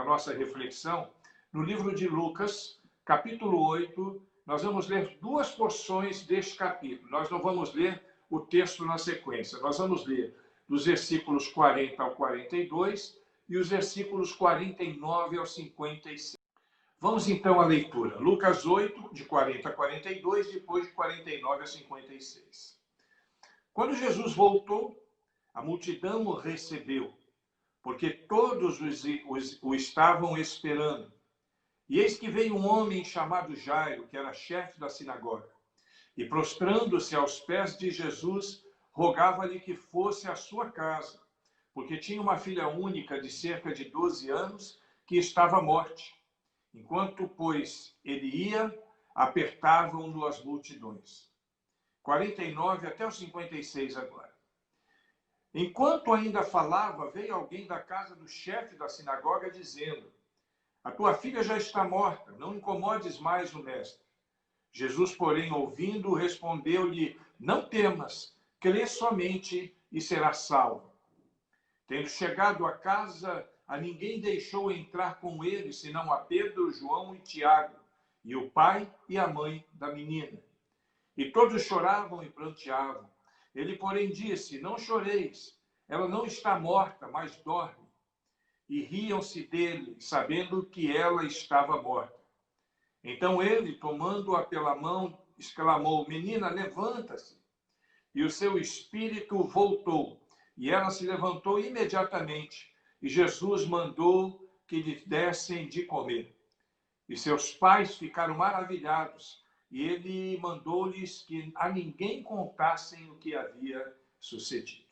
a nossa reflexão no livro de Lucas, capítulo 8. Nós vamos ler duas porções deste capítulo. Nós não vamos ler o texto na sequência. Nós vamos ler dos versículos 40 ao 42 e os versículos 49 ao 56. Vamos então à leitura. Lucas 8, de 40 a 42, depois de 49 a 56. Quando Jesus voltou, a multidão o recebeu, porque todos o estavam esperando. E eis que veio um homem chamado Jairo, que era chefe da sinagoga, e prostrando-se aos pés de Jesus, rogava-lhe que fosse à sua casa, porque tinha uma filha única de cerca de 12 anos que estava à morte. Enquanto, pois, ele ia, apertavam-no as multidões. 49 até os 56 agora. Enquanto ainda falava, veio alguém da casa do chefe da sinagoga dizendo: a tua filha já está morta, não incomodes mais o mestre. Jesus, porém, ouvindo, respondeu-lhe: não temas, crê somente e serás salvo. Tendo chegado a casa, a ninguém deixou entrar com ele, senão a Pedro, João e Tiago, e o pai e a mãe da menina. E todos choravam e pranteavam. Ele, porém, disse: não choreis, ela não está morta, mas dorme. E riam-se dele, sabendo que ela estava morta. Então ele, tomando-a pela mão, exclamou: menina, levanta-se. E o seu espírito voltou, e ela se levantou imediatamente. E Jesus mandou que lhe dessem de comer. E seus pais ficaram maravilhados, e ele mandou-lhes que a ninguém contassem o que havia sucedido.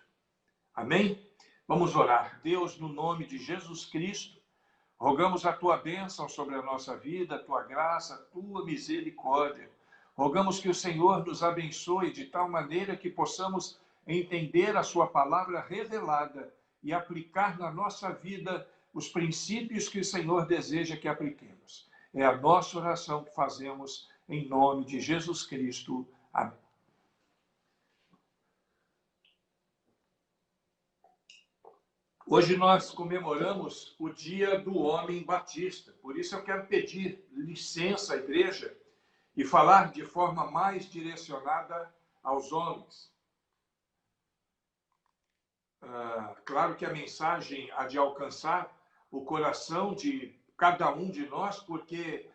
Amém? Vamos orar. Deus, no nome de Jesus Cristo, rogamos a tua bênção sobre a nossa vida, a tua graça, a tua misericórdia. Rogamos que o Senhor nos abençoe de tal maneira que possamos entender a sua palavra revelada e aplicar na nossa vida os princípios que o Senhor deseja que apliquemos. É a nossa oração que fazemos em nome de Jesus Cristo. Amém. Hoje nós comemoramos o Dia do Homem Batista. Por isso eu quero pedir licença à igreja e falar de forma mais direcionada aos homens. Claro que a mensagem há de alcançar o coração de cada um de nós, porque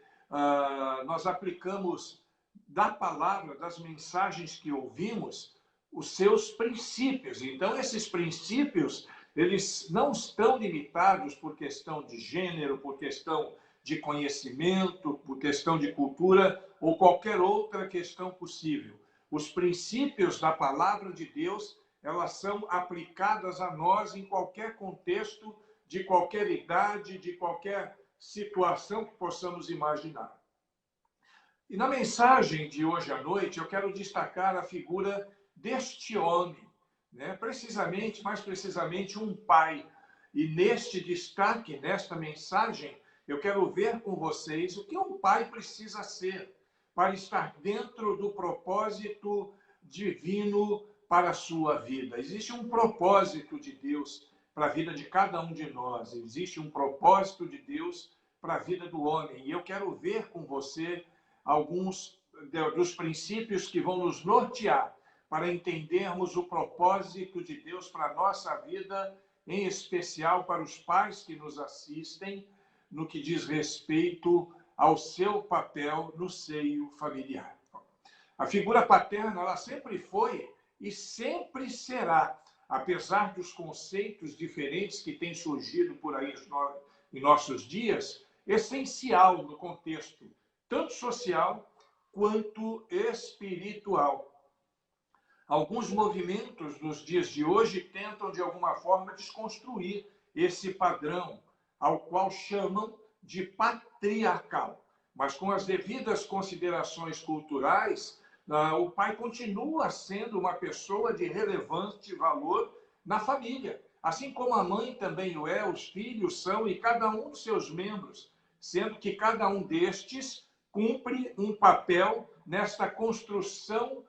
nós aplicamos da palavra, das mensagens que ouvimos, os seus princípios. Então, esses princípios, eles não estão limitados por questão de gênero, por questão de conhecimento, por questão de cultura ou qualquer outra questão possível. Os princípios da palavra de Deus, elas são aplicadas a nós em qualquer contexto, de qualquer idade, de qualquer situação que possamos imaginar. E na mensagem de hoje à noite, eu quero destacar a figura deste homem, né? Mais precisamente um pai. E neste destaque, nesta mensagem, eu quero ver com vocês o que um pai precisa ser para estar dentro do propósito divino para a sua vida. Existe um propósito de Deus para a vida de cada um de nós. Existe um propósito de Deus para a vida do homem. E eu quero ver com você alguns dos princípios que vão nos nortear para entendermos o propósito de Deus para a nossa vida, em especial para os pais que nos assistem, no que diz respeito ao seu papel no seio familiar. A figura paterna, ela sempre foi e sempre será, apesar dos conceitos diferentes que têm surgido por aí em nossos dias, essencial no contexto tanto social quanto espiritual. Alguns movimentos nos dias de hoje tentam, de alguma forma, desconstruir esse padrão, ao qual chamam de patriarcal. Mas com as devidas considerações culturais, o pai continua sendo uma pessoa de relevante valor na família. Assim como a mãe também o é, os filhos são, e cada um dos seus membros, sendo que cada um destes cumpre um papel nesta construção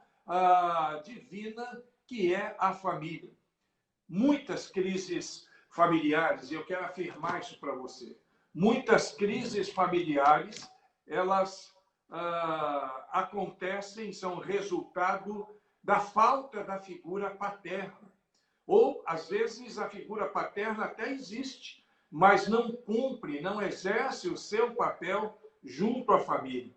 divina que é a família. Muitas crises familiares, e eu quero afirmar isso para você, muitas crises familiares, elas acontecem, são resultado da falta da figura paterna. Ou, às vezes, a figura paterna até existe, mas não cumpre, não exerce o seu papel junto à família.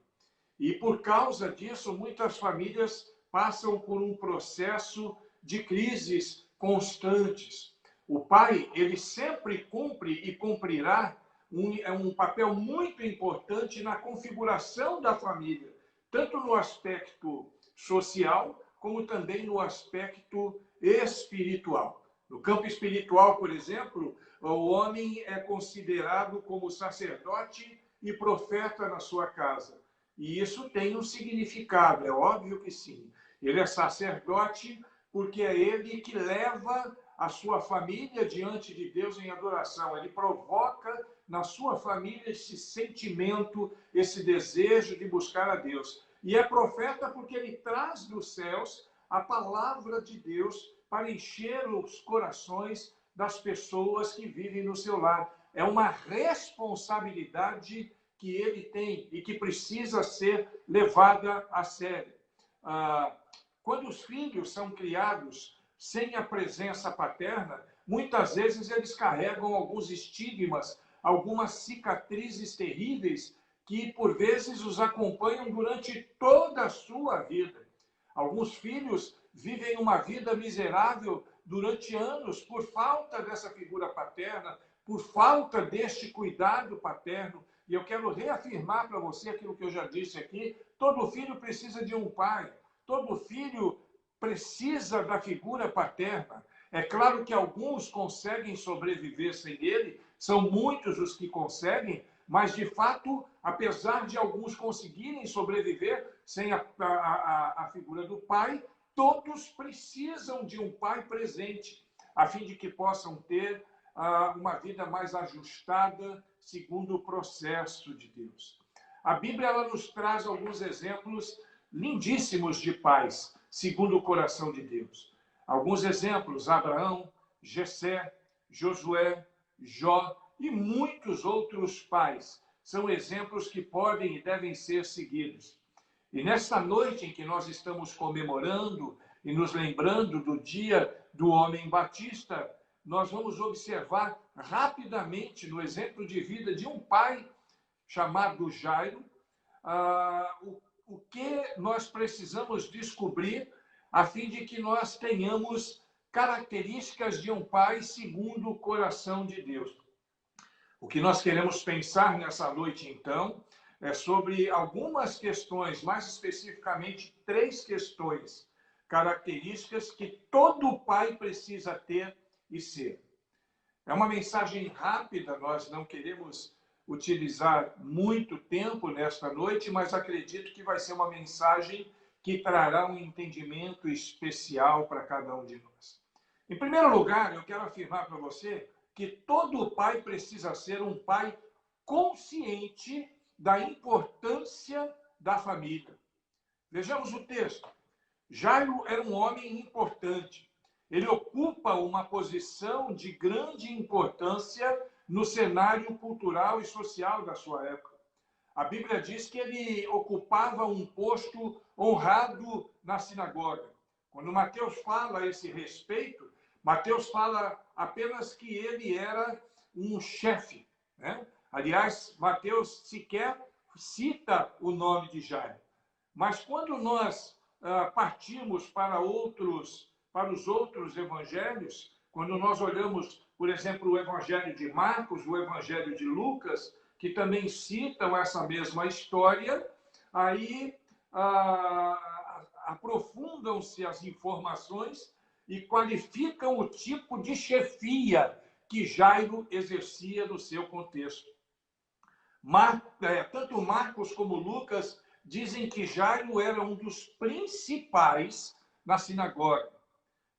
E, por causa disso, muitas famílias passam por um processo de crises constantes. O pai, ele sempre cumpre e cumprirá um papel muito importante na configuração da família, tanto no aspecto social, como também no aspecto espiritual. No campo espiritual, por exemplo, o homem é considerado como sacerdote e profeta na sua casa. E isso tem um significado, é óbvio que sim. Ele é sacerdote porque é ele que leva a sua família diante de Deus em adoração. Ele provoca na sua família esse sentimento, esse desejo de buscar a Deus. E é profeta porque ele traz dos céus a palavra de Deus para encher os corações das pessoas que vivem no seu lar. É uma responsabilidade que ele tem e que precisa ser levada a sério. Quando os filhos são criados sem a presença paterna, muitas vezes eles carregam alguns estigmas, algumas cicatrizes terríveis que, por vezes, os acompanham durante toda a sua vida. Alguns filhos vivem uma vida miserável durante anos por falta dessa figura paterna, por falta deste cuidado paterno. E eu quero reafirmar para você aquilo que eu já disse aqui: todo filho precisa de um pai, todo filho precisa da figura paterna. É claro que alguns conseguem sobreviver sem ele, são muitos os que conseguem, mas, de fato, apesar de alguns conseguirem sobreviver sem a figura do pai, todos precisam de um pai presente, a fim de que possam ter uma vida mais ajustada segundo o processo de Deus. A Bíblia ela nos traz alguns exemplos lindíssimos de pais, segundo o coração de Deus. Alguns exemplos: Abraão, Jessé, Josué, Jó e muitos outros pais. São exemplos que podem e devem ser seguidos. E nesta noite em que nós estamos comemorando e nos lembrando do dia do homem batista, nós vamos observar rapidamente no exemplo de vida de um pai chamado Jairo, o que nós precisamos descobrir a fim de que nós tenhamos características de um pai segundo o coração de Deus. O que nós queremos pensar nessa noite, então, é sobre algumas questões, mais especificamente 3 questões, características que todo pai precisa ter e ser. É uma mensagem rápida, nós não queremos utilizar muito tempo nesta noite, mas acredito que vai ser uma mensagem que trará um entendimento especial para cada um de nós. Em primeiro lugar, eu quero afirmar para você que todo pai precisa ser um pai consciente da importância da família. Vejamos o texto. Jairo era um homem importante. Ele ocupa uma posição de grande importância no cenário cultural e social da sua época. A Bíblia diz que ele ocupava um posto honrado na sinagoga. Quando Mateus fala a esse respeito, Mateus fala apenas que ele era um chefe, né? Aliás, Mateus sequer cita o nome de Jairo. Mas quando nós partimos para os outros evangelhos, quando nós olhamos, por exemplo, o evangelho de Marcos, o evangelho de Lucas, que também citam essa mesma história, aí aprofundam-se as informações e qualificam o tipo de chefia que Jairo exercia no seu contexto. Tanto Marcos como Lucas dizem que Jairo era um dos principais na sinagoga.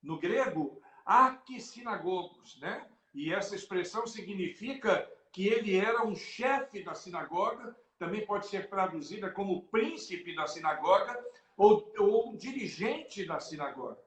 No grego, arquissinagogos, né? E essa expressão significa que ele era um chefe da sinagoga, também pode ser traduzida como príncipe da sinagoga ou dirigente da sinagoga.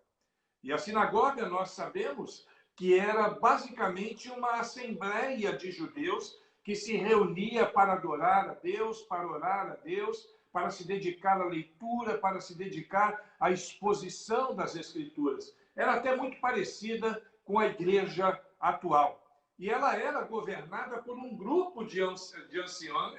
E a sinagoga, nós sabemos que era basicamente uma assembleia de judeus que se reunia para adorar a Deus, para orar a Deus, para se dedicar à leitura, para se dedicar à exposição das Escrituras. Era até muito parecida com a igreja atual. E ela era governada por um grupo de anciãos,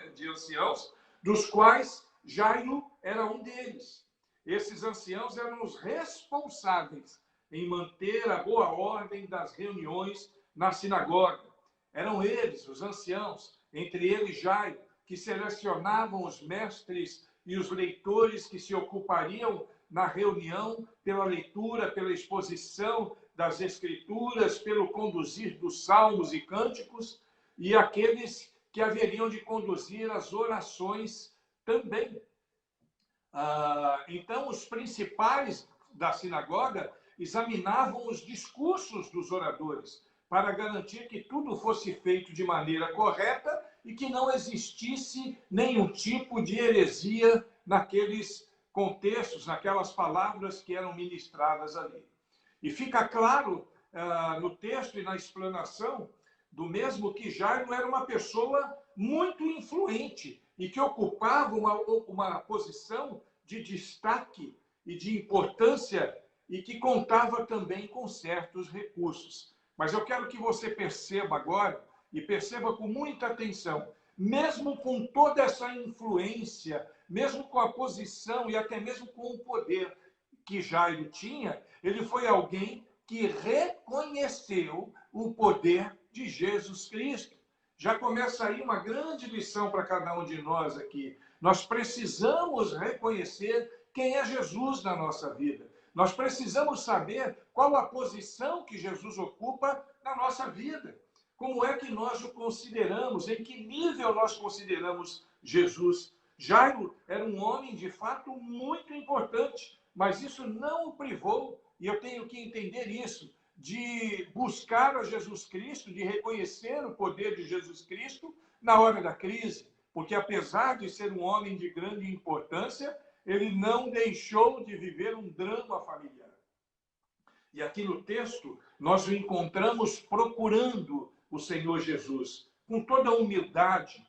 dos quais Jairo era um deles. Esses anciãos eram os responsáveis em manter a boa ordem das reuniões na sinagoga. Eram eles, os anciãos, entre eles Jairo, que selecionavam os mestres e os leitores que se ocupariam na reunião pela leitura, pela exposição das Escrituras, pelo conduzir dos salmos e cânticos, e aqueles que haveriam de conduzir as orações também. Então, os principais da sinagoga examinavam os discursos dos oradores para garantir que tudo fosse feito de maneira correta e que não existisse nenhum tipo de heresia naqueles contextos, naquelas palavras que eram ministradas ali. E fica claro no texto e na explanação do mesmo que Jairo era uma pessoa muito influente e que ocupava uma posição de destaque e de importância e que contava também com certos recursos. Mas eu quero que você perceba agora, e perceba com muita atenção, mesmo com toda essa influência, mesmo com a posição e até mesmo com o poder que Jairo tinha, ele foi alguém que reconheceu o poder de Jesus Cristo. Já começa aí uma grande lição para cada um de nós aqui. Nós precisamos reconhecer quem é Jesus na nossa vida. Nós precisamos saber qual a posição que Jesus ocupa na nossa vida. Como é que nós o consideramos? Em que nível nós consideramos Jesus? Jairo era um homem, de fato, muito importante, mas isso não o privou, e eu tenho que entender isso, de buscar a Jesus Cristo, de reconhecer o poder de Jesus Cristo na hora da crise. Porque, apesar de ser um homem de grande importância, ele não deixou de viver um drama familiar. E aqui no texto, nós o encontramos procurando o Senhor Jesus, com toda a humildade,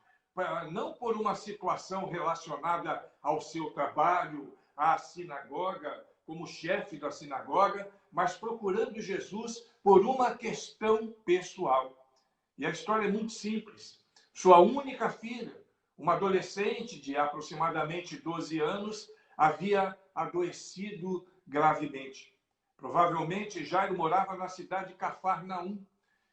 não por uma situação relacionada ao seu trabalho, à sinagoga, como chefe da sinagoga, mas procurando Jesus por uma questão pessoal. E a história é muito simples. Sua única filha, uma adolescente de aproximadamente 12 anos, havia adoecido gravemente. Provavelmente, Jairo morava na cidade de Cafarnaum.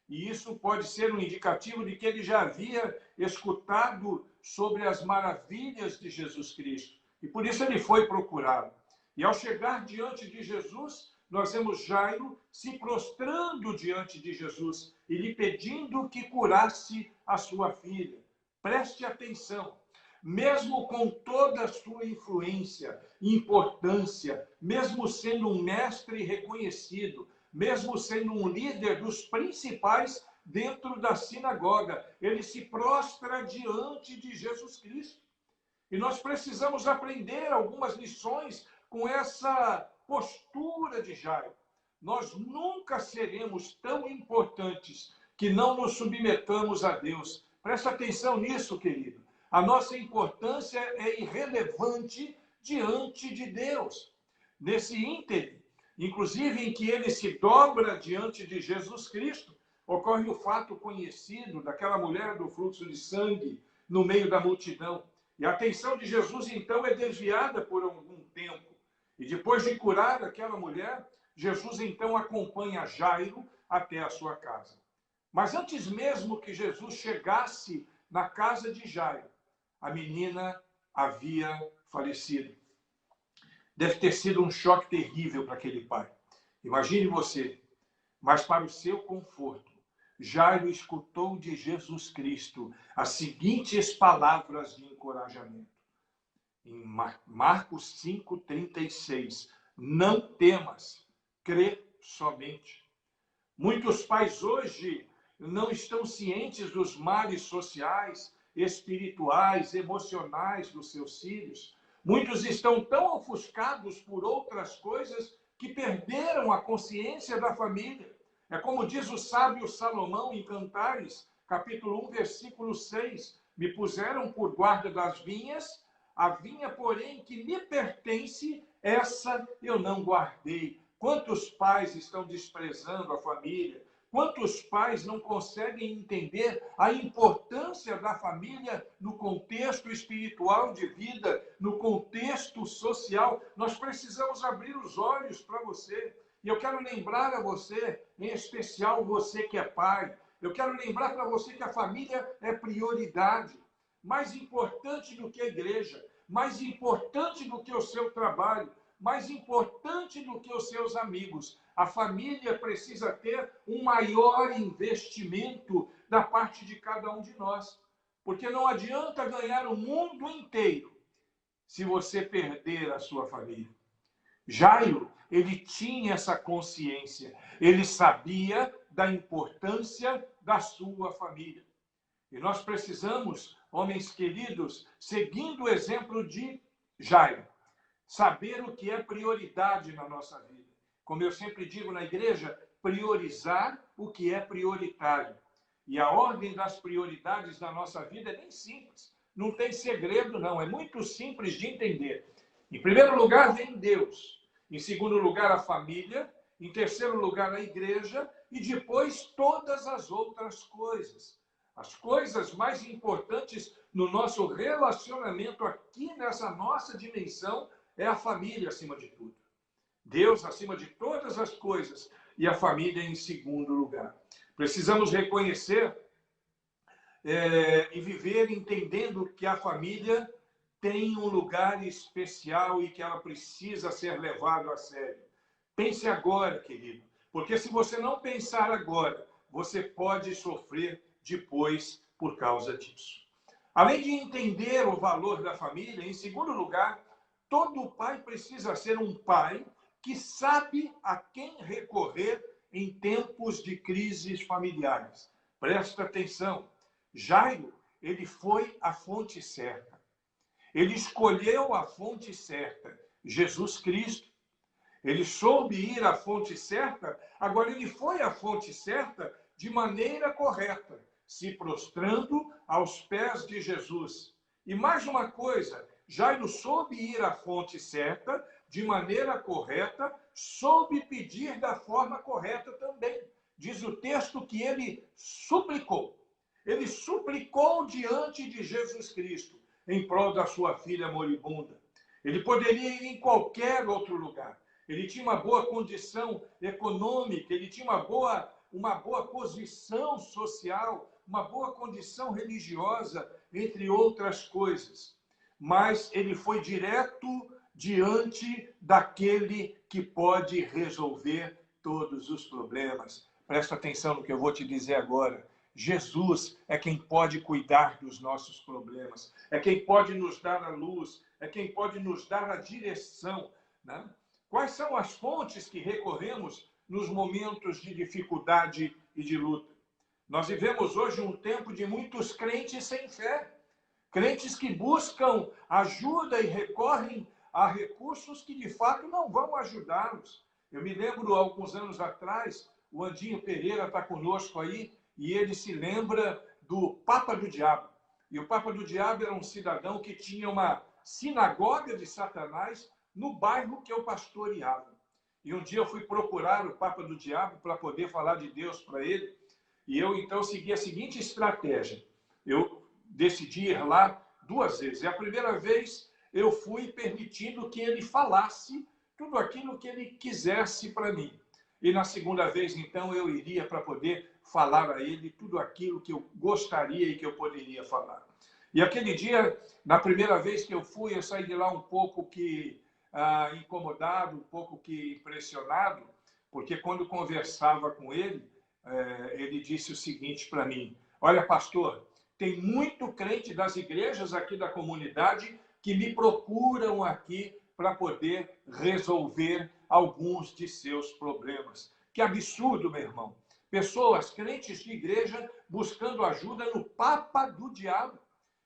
E isso pode ser um indicativo de que ele já havia escutado sobre as maravilhas de Jesus Cristo. E por isso ele foi procurá-lo. E ao chegar diante de Jesus, nós vemos Jairo se prostrando diante de Jesus e lhe pedindo que curasse a sua filha. Preste atenção. Mesmo com toda a sua influência, importância, mesmo sendo um mestre reconhecido, mesmo sendo um líder dos principais dentro da sinagoga, ele se prostra diante de Jesus Cristo. E nós precisamos aprender algumas lições com essa postura de Jairo. Nós nunca seremos tão importantes que não nos submetamos a Deus. Presta atenção nisso, querido. A nossa importância é irrelevante diante de Deus. Nesse ínterim, inclusive em que ele se dobra diante de Jesus Cristo, ocorre o fato conhecido daquela mulher do fluxo de sangue no meio da multidão. E a atenção de Jesus, então, é desviada por algum tempo. E depois de curar aquela mulher, Jesus, então, acompanha Jairo até a sua casa. Mas antes mesmo que Jesus chegasse na casa de Jairo, a menina havia falecido. Deve ter sido um choque terrível para aquele pai. Imagine você, mas para o seu conforto, Jairo escutou de Jesus Cristo as seguintes palavras de encorajamento. Em Marcos 5,36, não temas, crê somente. Muitos pais hoje não estão cientes dos males sociais, espirituais, emocionais dos seus filhos. Muitos estão tão ofuscados por outras coisas que perderam a consciência da família. É como diz o sábio Salomão em Cantares, capítulo 1, versículo 6. Me puseram por guarda das vinhas, a vinha, porém, que me pertence, essa eu não guardei. Quantos pais estão desprezando a família? Quantos pais não conseguem entender a importância da família no contexto espiritual de vida, no contexto social? Nós precisamos abrir os olhos para você. E eu quero lembrar a você, em especial você que é pai, eu quero lembrar para você que a família é prioridade. Mais importante do que a igreja, mais importante do que o seu trabalho, mais importante do que os seus amigos. A família precisa ter um maior investimento da parte de cada um de nós. Porque não adianta ganhar o mundo inteiro se você perder a sua família. Jairo, ele tinha essa consciência. Ele sabia da importância da sua família. E nós precisamos, homens queridos, seguindo o exemplo de Jairo, saber o que é prioridade na nossa vida. Como eu sempre digo na igreja, priorizar o que é prioritário. E a ordem das prioridades na nossa vida é bem simples. Não tem segredo, não. É muito simples de entender. Em primeiro lugar, vem Deus. Em segundo lugar, a família. Em terceiro lugar, a igreja. E depois, todas as outras coisas. As coisas mais importantes no nosso relacionamento aqui nessa nossa dimensão é a família acima de tudo. Deus acima de todas as coisas e a família em segundo lugar. Precisamos reconhecer e viver entendendo que a família tem um lugar especial e que ela precisa ser levada a sério. Pense agora, querido, porque se você não pensar agora, você pode sofrer depois por causa disso. Além de entender o valor da família, em segundo lugar, todo pai precisa ser um pai que sabe a quem recorrer em tempos de crises familiares. Presta atenção. Jairo, ele foi à fonte certa. Ele escolheu a fonte certa, Jesus Cristo. Ele soube ir à fonte certa, agora ele foi à fonte certa de maneira correta, se prostrando aos pés de Jesus. E mais uma coisa, Jairo soube ir à fonte certa, de maneira correta, soube pedir da forma correta também. Diz o texto que ele suplicou. Ele suplicou diante de Jesus Cristo, em prol da sua filha moribunda. Ele poderia ir em qualquer outro lugar. Ele tinha uma boa condição econômica, ele tinha uma boa posição social, uma boa condição religiosa, entre outras coisas. Mas ele foi direto diante daquele que pode resolver todos os problemas. Presta atenção no que eu vou te dizer agora. Jesus é quem pode cuidar dos nossos problemas, é quem pode nos dar a luz, é quem pode nos dar a direção, né? Quais são as fontes que recorremos nos momentos de dificuldade e de luta? Nós vivemos hoje um tempo de muitos crentes sem fé, crentes que buscam ajuda e recorrem a recursos que de fato não vão ajudá-los. Eu me lembro, alguns anos atrás, o Andinho Pereira está conosco aí, e ele se lembra do Papa do Diabo. E o Papa do Diabo era um cidadão que tinha uma sinagoga de Satanás no bairro que eu pastoreava. E um dia eu fui procurar o Papa do Diabo para poder falar de Deus para ele, e eu então segui a seguinte estratégia. Eu decidi ir lá 2 vezes. E a primeira vez eu fui permitindo que ele falasse tudo aquilo que ele quisesse para mim. E na segunda vez, então, eu iria para poder falar a ele tudo aquilo que eu gostaria e que eu poderia falar. E aquele dia, na primeira vez que eu fui, eu saí de lá um pouco que incomodado, um pouco que impressionado, porque quando conversava com ele, ele disse o seguinte para mim: olha, pastor, tem muito crente das igrejas aqui da comunidade que me procuram aqui para poder resolver alguns de seus problemas. Que absurdo, meu irmão. Pessoas, crentes de igreja, buscando ajuda no Papa do Diabo.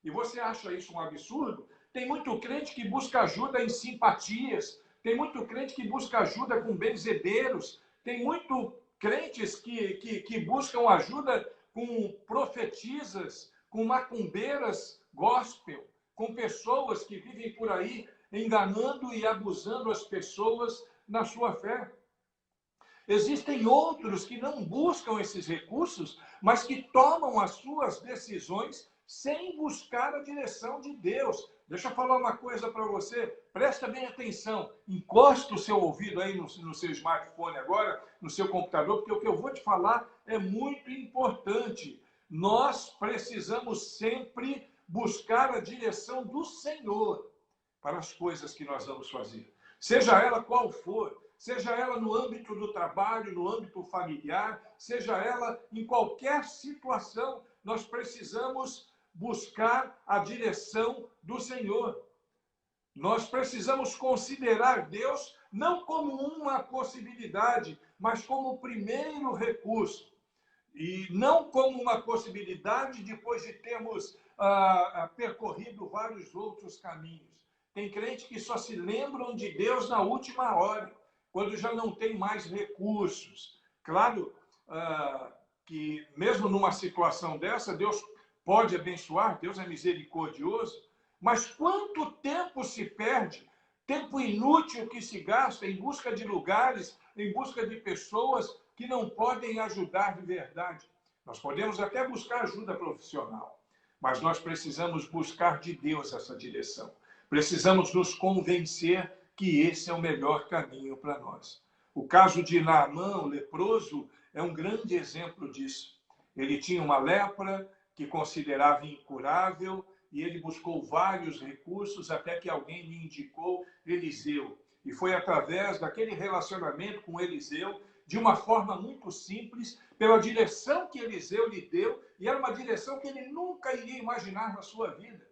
E você acha isso um absurdo? Tem muito crente que busca ajuda em simpatias, tem muito crente que busca ajuda com benzedeiros, tem muito crentes que buscam ajuda com profetisas, com macumbeiras gospel, com pessoas que vivem por aí enganando e abusando as pessoas na sua fé. Existem outros que não buscam esses recursos, mas que tomam as suas decisões sem buscar a direção de Deus. Deixa eu falar uma coisa para você, presta bem atenção, encosta o seu ouvido aí no seu smartphone agora, no seu computador, porque o que eu vou te falar é muito importante. Nós precisamos sempre buscar a direção do Senhor para as coisas que nós vamos fazer. Seja ela qual for, seja ela no âmbito do trabalho, no âmbito familiar, seja ela em qualquer situação, nós precisamos buscar a direção do Senhor. Nós precisamos considerar Deus não como uma possibilidade, mas como o primeiro recurso. E não como uma possibilidade depois de termos percorrido vários outros caminhos. Tem crente que só se lembram de Deus na última hora, quando já não tem mais recursos. Claro que mesmo numa situação dessa, Deus pode abençoar, Deus é misericordioso, mas quanto tempo se perde, tempo inútil que se gasta em busca de lugares, em busca de pessoas que não podem ajudar de verdade. Nós podemos até buscar ajuda profissional, mas nós precisamos buscar de Deus essa direção. Precisamos nos convencer que esse é o melhor caminho para nós. O caso de Naamã, o leproso, é um grande exemplo disso. Ele tinha uma lepra que considerava incurável e ele buscou vários recursos até que alguém lhe indicou Eliseu. E foi através daquele relacionamento com Eliseu, de uma forma muito simples, pela direção que Eliseu lhe deu, e era uma direção que ele nunca iria imaginar na sua vida.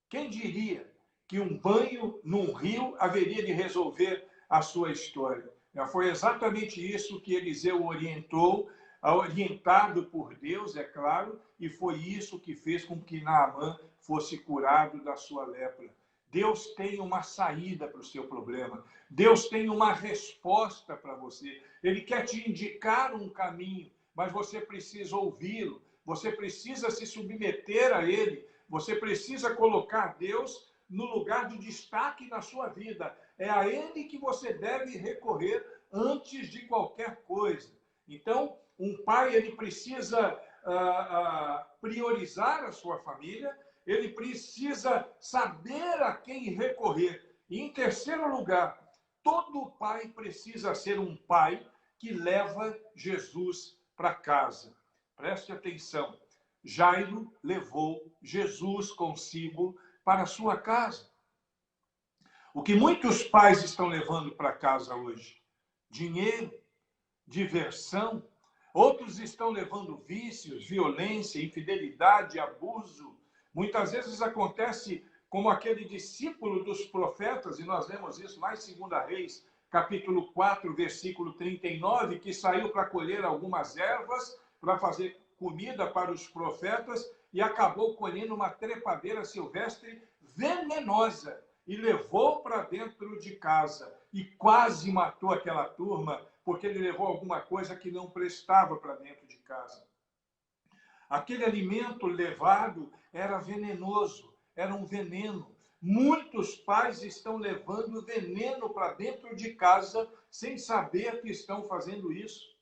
Quem diria que um banho num rio haveria de resolver a sua história? Foi exatamente isso que Eliseu orientou, orientado por Deus, é claro, e foi isso que fez com que Naamã fosse curado da sua lepra. Deus tem uma saída para o seu problema. Deus tem uma resposta para você. Ele quer te indicar um caminho, mas você precisa ouvi-lo. Você precisa se submeter a ele. Você precisa colocar Deus no lugar de destaque na sua vida. É a ele que você deve recorrer antes de qualquer coisa. Então, um pai ele precisa priorizar a sua família, ele precisa saber a quem recorrer. E, em terceiro lugar, todo pai precisa ser um pai que leva Jesus para casa. Preste atenção. Jairo levou Jesus consigo para a sua casa. O que muitos pais estão levando para casa hoje? Dinheiro, diversão. Outros estão levando vícios, violência, infidelidade, abuso. Muitas vezes acontece como aquele discípulo dos profetas, e nós lemos isso lá em 2 Reis, capítulo 4, versículo 39, que saiu para colher algumas ervas, para fazer comida para os profetas, e acabou colhendo uma trepadeira silvestre venenosa, e levou para dentro de casa, e quase matou aquela turma, porque ele levou alguma coisa que não prestava para dentro de casa. Aquele alimento levado era venenoso, era um veneno. Muitos pais estão levando veneno para dentro de casa sem saber que estão fazendo isso.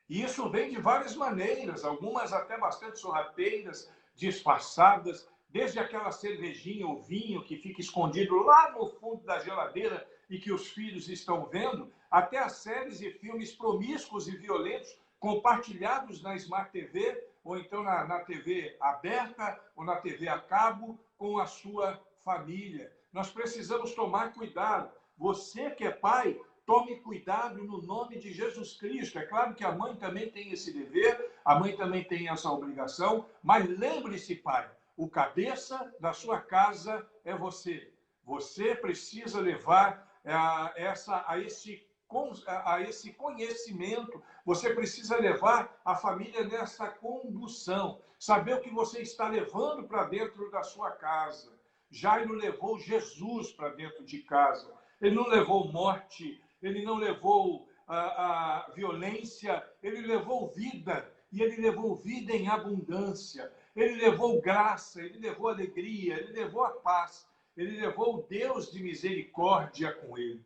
E isso vem de várias maneiras, algumas até bastante sorrateiras, disfarçadas, desde aquela cervejinha ou vinho que fica escondido lá no fundo da geladeira e que os filhos estão vendo, até as séries e filmes promíscuos e violentos compartilhados na Smart TV, ou então na TV aberta, ou na TV a cabo, com a sua família. Nós precisamos tomar cuidado. Você que é pai, tome cuidado no nome de Jesus Cristo. É claro que a mãe também tem esse dever, a mãe também tem essa obrigação, mas lembre-se, pai, o cabeça da sua casa é você. Você precisa levar a esse conhecimento, você precisa levar a família nessa condução, saber o que você está levando para dentro da sua casa. Jairo levou Jesus para dentro de casa. Ele não levou morte, ele não levou a violência, ele levou vida. e ele levou vida em abundância, ele levou graça, ele levou alegria, ele levou a paz, ele levou o Deus de misericórdia com ele.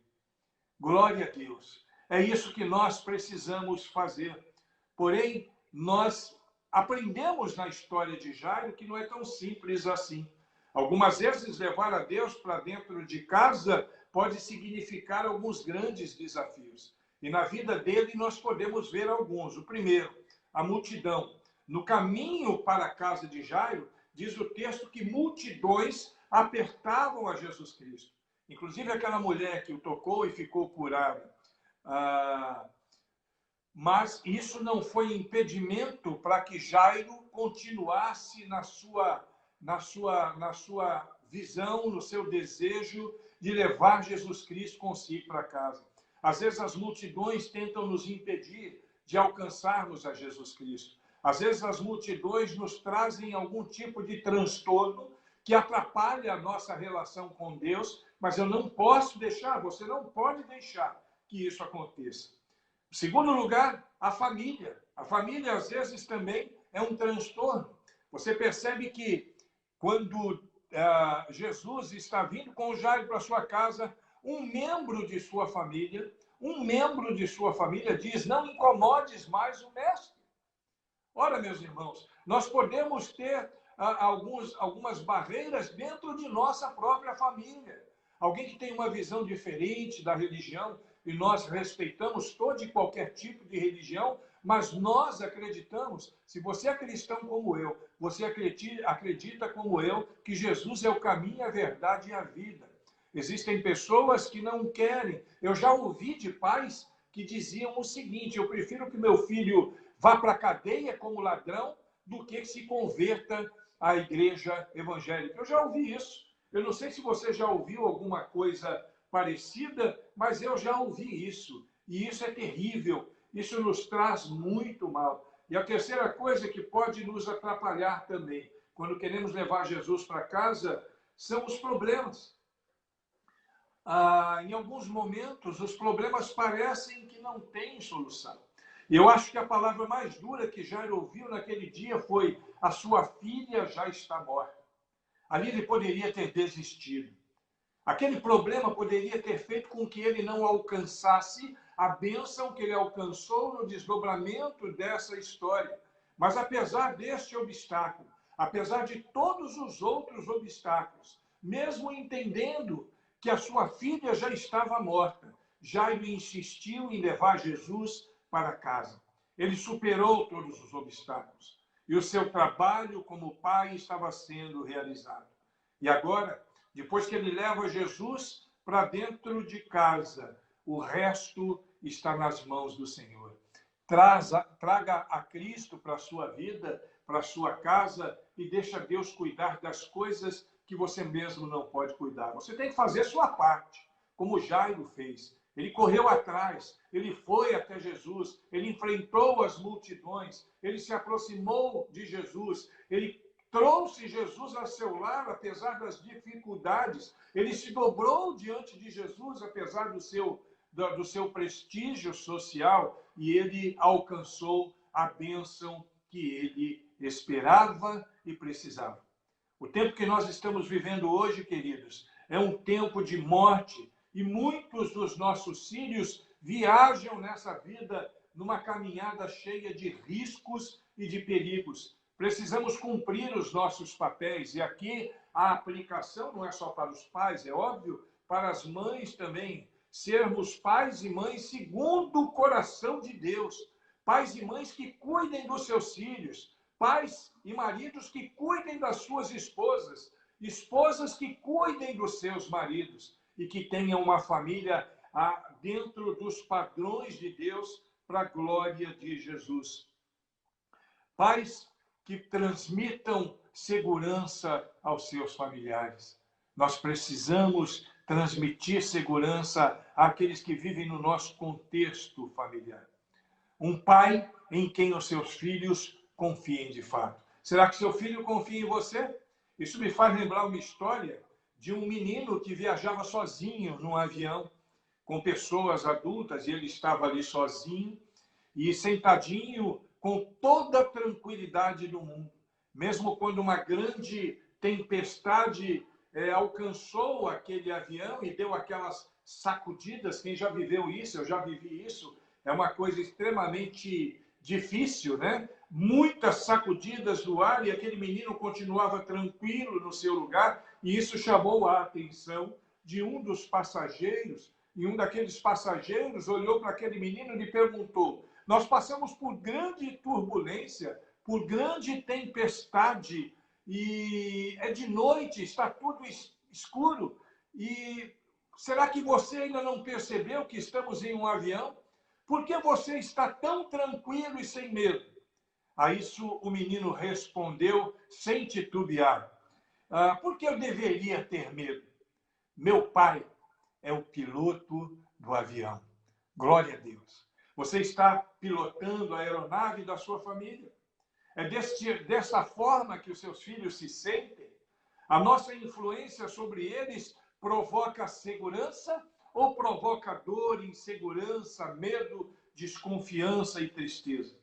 Glória a Deus. É isso que nós precisamos fazer. Porém, nós aprendemos na história de Jairo que não é tão simples assim. Algumas vezes, levar a Deus para dentro de casa pode significar alguns grandes desafios. E na vida dele nós podemos ver alguns. O primeiro, a multidão. No caminho para a casa de Jairo, diz o texto que multidões apertavam a Jesus Cristo. Inclusive aquela mulher que o tocou e ficou curada. Mas isso não foi impedimento para que Jairo continuasse na sua visão, no seu desejo de levar Jesus Cristo consigo para casa. Às vezes as multidões tentam nos impedir de alcançarmos a Jesus Cristo. Às vezes as multidões nos trazem algum tipo de transtorno que atrapalha a nossa relação com Deus, mas eu não posso deixar, você não pode deixar que isso aconteça. Em segundo lugar, a família. A família, às vezes, também é um transtorno. Você percebe que quando Jesus está vindo com o Jairo para sua casa, um membro de sua família diz: não incomodes mais o mestre. Ora, meus irmãos, nós podemos ter algumas barreiras dentro de nossa própria família. Alguém que tem uma visão diferente da religião, e nós respeitamos todo e qualquer tipo de religião, mas nós acreditamos, se você é cristão como eu, você acredita como eu, que Jesus é o caminho, a verdade e a vida. Existem pessoas que não querem. Eu já ouvi de pais que diziam o seguinte: eu prefiro que meu filho vá para a cadeia como ladrão do que se converta à igreja evangélica. Eu já ouvi isso. Eu não sei se você já ouviu alguma coisa parecida, mas eu já ouvi isso. E isso é terrível. Isso nos traz muito mal. E a terceira coisa que pode nos atrapalhar também, quando queremos levar Jesus para casa, são os problemas. Em alguns momentos, os problemas parecem que não têm solução. Eu acho que a palavra mais dura que Jairo ouviu naquele dia foi: a sua filha já está morta. Ali ele poderia ter desistido. Aquele problema poderia ter feito com que ele não alcançasse a bênção que ele alcançou no desdobramento dessa história. Mas apesar deste obstáculo, apesar de todos os outros obstáculos, mesmo entendendo que a sua filha já estava morta, Jairo insistiu em levar Jesus para casa. Ele superou todos os obstáculos e o seu trabalho como pai estava sendo realizado. E agora, depois que ele leva Jesus para dentro de casa, o resto está nas mãos do Senhor. Traga a Cristo para a sua vida, para a sua casa, e deixa Deus cuidar das coisas que você mesmo não pode cuidar. Você tem que fazer a sua parte, como Jairo fez. Ele correu atrás, ele foi até Jesus, ele enfrentou as multidões, ele se aproximou de Jesus, ele trouxe Jesus a seu lar, apesar das dificuldades, ele se dobrou diante de Jesus, apesar do seu prestígio social, e ele alcançou a bênção que ele esperava e precisava. O tempo que nós estamos vivendo hoje, queridos, é um tempo de morte, e muitos dos nossos filhos viajam nessa vida numa caminhada cheia de riscos e de perigos. Precisamos cumprir os nossos papéis, e aqui a aplicação não é só para os pais, é óbvio, para as mães também. Sermos pais e mães segundo o coração de Deus. Pais e mães que cuidem dos seus filhos. Pais e maridos que cuidem das suas esposas. Esposas que cuidem dos seus maridos. E que tenham uma família dentro dos padrões de Deus, para a glória de Jesus. Pais que transmitam segurança aos seus familiares. Nós precisamos transmitir segurança àqueles que vivem no nosso contexto familiar. Um pai em quem os seus filhos confiem de fato. Será que seu filho confia em você? Isso me faz lembrar uma história de um menino que viajava sozinho num avião com pessoas adultas, e ele estava ali sozinho, e sentadinho com toda a tranquilidade do mundo. Mesmo quando uma grande tempestade alcançou aquele avião e deu aquelas sacudidas, quem já viveu isso, eu já vivi isso, é uma coisa extremamente difícil, né? Muitas sacudidas no ar e aquele menino continuava tranquilo no seu lugar, e isso chamou a atenção de um dos passageiros, e um daqueles passageiros olhou para aquele menino e lhe perguntou: nós passamos por grande turbulência, por grande tempestade, e é de noite, está tudo escuro, e será que você ainda não percebeu que estamos em um avião? Por que você está tão tranquilo e sem medo? A isso o menino respondeu sem titubear: por que eu deveria ter medo? Meu pai é o piloto do avião. Glória a Deus. Você está pilotando a aeronave da sua família? É dessa forma que os seus filhos se sentem? A nossa influência sobre eles provoca segurança ou provoca dor, insegurança, medo, desconfiança e tristeza?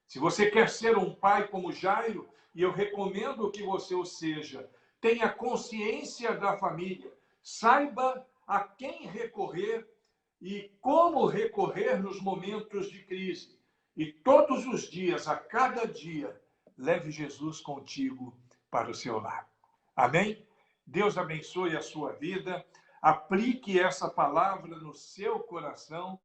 Se você quer ser um pai como Jairo, e eu recomendo que você o seja, tenha consciência da família, saiba a quem recorrer e como recorrer nos momentos de crise. E todos os dias, a cada dia, leve Jesus contigo para o seu lar. Amém? Deus abençoe a sua vida. Aplique essa palavra no seu coração.